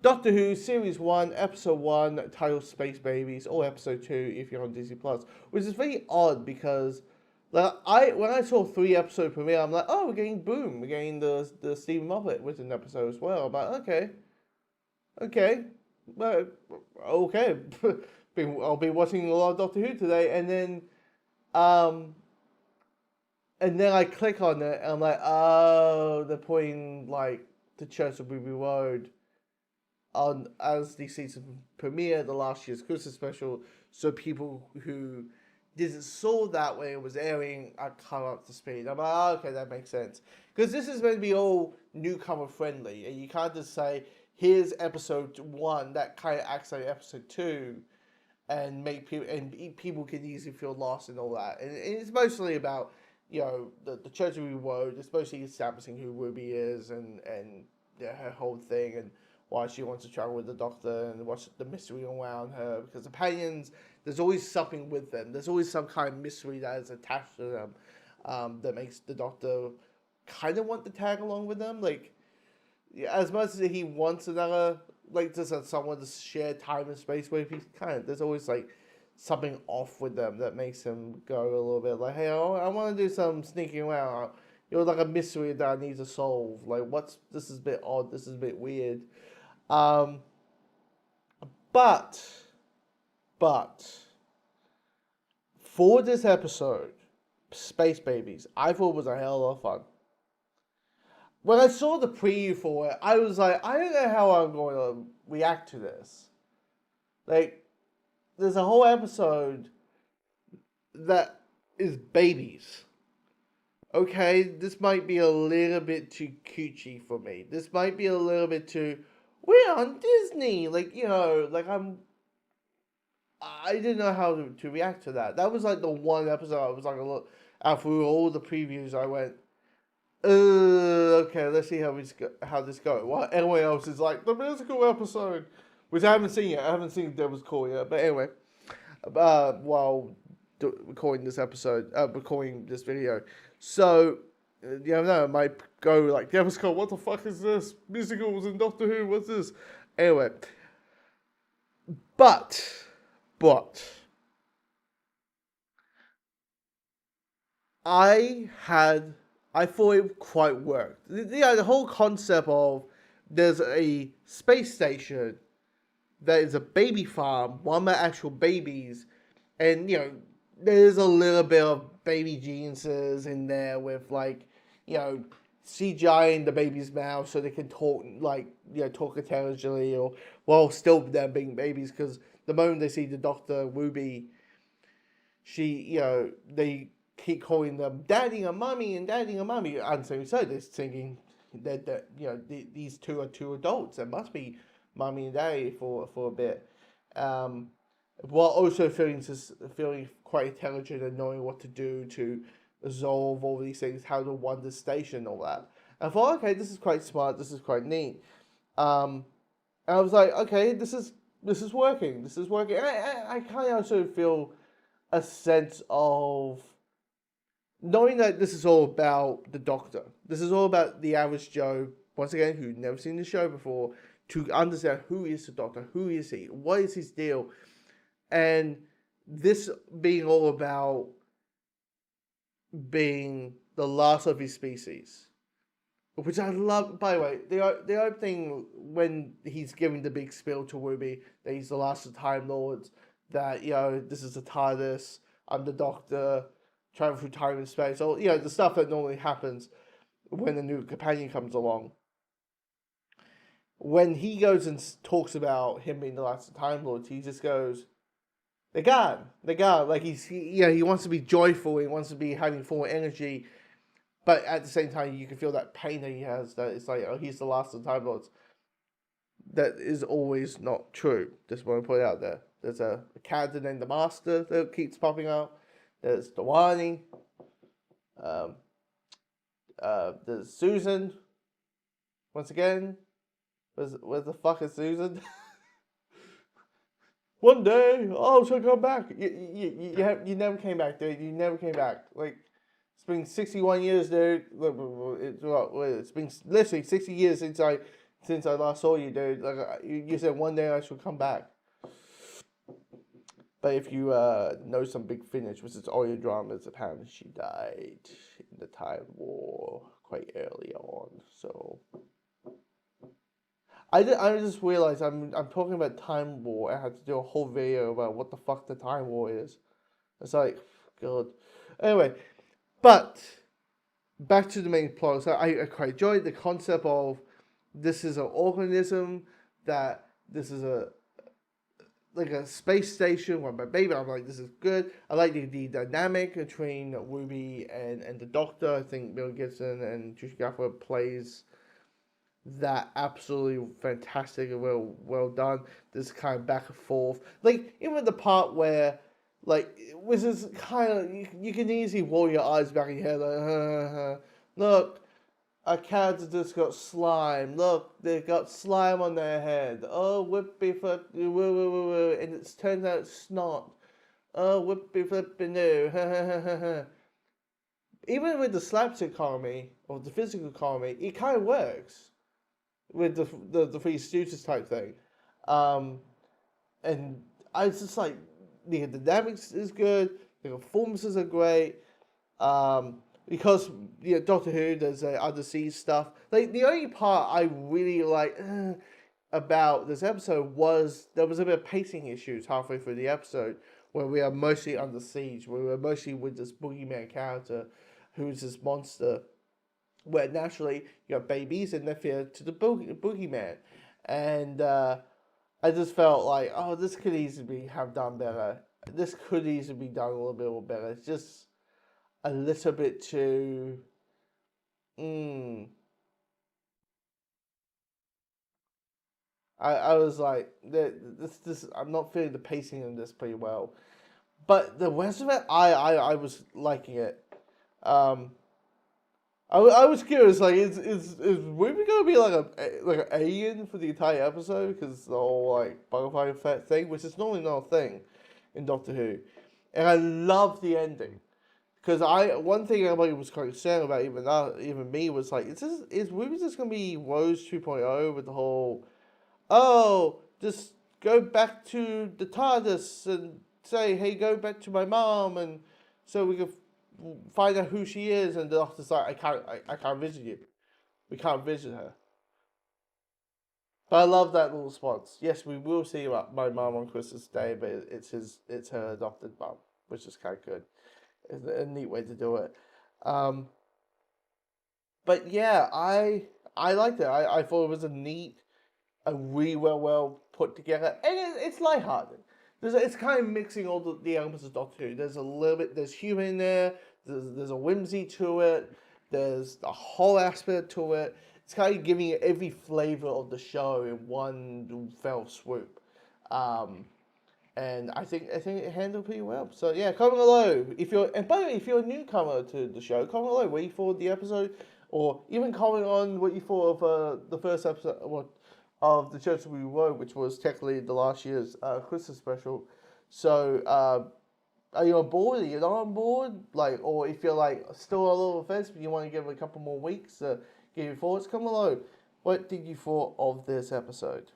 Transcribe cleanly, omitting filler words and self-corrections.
Doctor Who Series 1, Episode 1, titled Space Babies, or Episode 2 if you're on Disney Plus, which is very odd because like when I saw 3 episode premiere, I'm like, oh, we're getting Boom, we're getting the Stephen Moffat written episode as well. I'm like, okay, well, okay, I'll be watching a lot of Doctor Who today, um, and then I click on it, and I'm like, oh, they're putting like the Church of Ruby Road on as the season premiere, the last year's Christmas special, so people who didn't saw that when it was airing are come up to speed. I'm like, oh, okay, that makes sense. Because this is meant to be all newcomer friendly, and you can't just say, here's episode 1 that kind of acts like episode 2, and make people can easily feel lost and all that. And it's mostly about, the Church of Ruby Road. It's mostly establishing who Ruby is and her whole thing, and why she wants to travel with the Doctor, and what's the mystery around her. Because the Companions, there's always something with them. There's always some kind of mystery that is attached to them, that makes the Doctor kind of want to tag along with them. Like, as much as he wants another, like, just someone to share time and space with, there's always like something off with them that makes him go a little bit like, hey, I want to do some sneaking around. Like a mystery that I need to solve. Like, this is a bit odd. This is a bit weird. But for this episode, Space Babies, I thought was a hell of fun. When I saw the preview for it, I was like, I don't know how I'm going to react to this. Like, there's a whole episode that is babies. Okay, this might be a little bit too cutesy for me. This might be a little bit too, we're on Disney. Like, I didn't know how to react to that. That was like the one episode I was like, look, after all the previews, I went, okay, let's see how this goes. While everyone else is like, the musical episode, which I haven't seen yet. I haven't seen Devil's Call yet. But anyway, while recording this video. So, it might go like, Devil's Call, what the fuck is this? Musicals and Doctor Who, what's this? Anyway. But, I thought it quite worked. The whole concept of there's a space station that is a baby farm, one with actual babies, and, there's a little bit of baby geniuses in there with, like, CGI in the baby's mouth so they can talk, like, talk intelligently, or while still them being babies, because the moment they see the Doctor, Ruby, they keep calling them daddy and mommy and daddy and mommy, and so they're thinking that these two are two adults. There must be mommy and daddy for a bit, while also feeling quite intelligent and knowing what to do to resolve all these things, how to run the station, all that. And I thought, okay, this is quite smart. This is quite neat. And I was like, okay, this is working. This is working. And I kind of also feel a sense of knowing that this is all about the Doctor. This is all about the average Joe, once again, who'd never seen the show before, to understand who is the Doctor, who is he, what is his deal, and this being all about being the last of his species, which I love. By the way, the opening when he's giving the big spiel to Ruby that he's the last of the Time Lords, that this is the TARDIS, I'm the Doctor, travel through time and space, all the stuff that normally happens when a new companion comes along. When he goes and talks about him being the last of the Time Lords, he just goes, They're gone. Like, he wants to be joyful. He wants to be having full energy. But at the same time, you can feel that pain that he has. That it's like, oh, he's the last of the Time Lords. That is always not true. Just want to put it out there. There's a character named the Master that keeps popping up. There's Dewani. There's Susan. Once again, where the fuck is Susan? One day, she'll come back. You never came back, dude. You never came back. Like, it's been 61 years, dude. It's been literally 60 years since I since I last saw you, dude. Like you said, one day I shall come back. But if you know some big finish, which is all your dramas, apparently she died in the Time War quite early on. So I just realized I'm talking about Time War. I had to do a whole video about what the fuck the Time War is. It's like, God. Anyway, but back to the main plot. So I quite enjoyed the concept of this is an organism, that this is a like a space station run by baby. I'm like, this is good. I like the dynamic between Ruby and the Doctor. I think Bill Gibson and Tricia Gaffer plays that absolutely fantastic and well done. This kind of back and forth. Like, even the part where, like, which is kind of, you can easily roll your eyes back in your head, like, look, a character just got slime. Look, they got slime on their head. Oh, whippy flip, and it turns out it's snot. Oh, whippy flippy no. Even with the slapstick comedy, or the physical comedy, it kind of works with the Three Stooges type thing. And I was just like, the dynamics is good, the performances are great. Because Doctor Who, there's undersea stuff. Like, the only part I really like about this episode was there was a bit of pacing issues halfway through the episode, where we are mostly under siege, where we're mostly with this boogeyman character, who's this monster, where naturally you got babies and they're feared to the boogeyman. And I just felt like, oh, this could easily have done better. This could easily be done a little bit more better. It's just a little bit too. I was like, this I'm not feeling the pacing in this pretty well, but the rest of it, I was liking it. Um, I was curious, like, is Ruby gonna be like an alien for the entire episode, because the whole like butterfly effect thing, which is normally not a thing in Doctor Who, and I love the ending. Because one thing everybody was concerned about, even me, was like, is Ruby just gonna be Rose 2.0 with the whole, oh, just go back to the TARDIS and say, hey, go back to my mom, and so we can find out who she is, and the Doctor's like, I can't visit you, we can't visit her. But I love that little response. Yes, we will see my mom on Christmas Day, but it's her adopted mom, which is kind of good. It's a neat way to do it. Um, but yeah, I liked it. I thought it was a really well put together, and it's lighthearted. It's kind of mixing all the elements of Doctor Who. There's a little bit, there's humor in there. There's a whimsy to it. There's a whole aspect to it. It's kind of giving it every flavor of the show in one fell swoop. Um, and I think it handled pretty well. So yeah, comment below if you're, and by the way, if you're a newcomer to the show, comment below what you thought of the episode, or even comment on what you thought of the first episode of the Church We Wrote, which was technically the last year's Christmas special. So are you on board? Are you not on board? Like, or if you're like still a little offense, but you want to give it a couple more weeks to give your thoughts, comment below. What did you thought of this episode?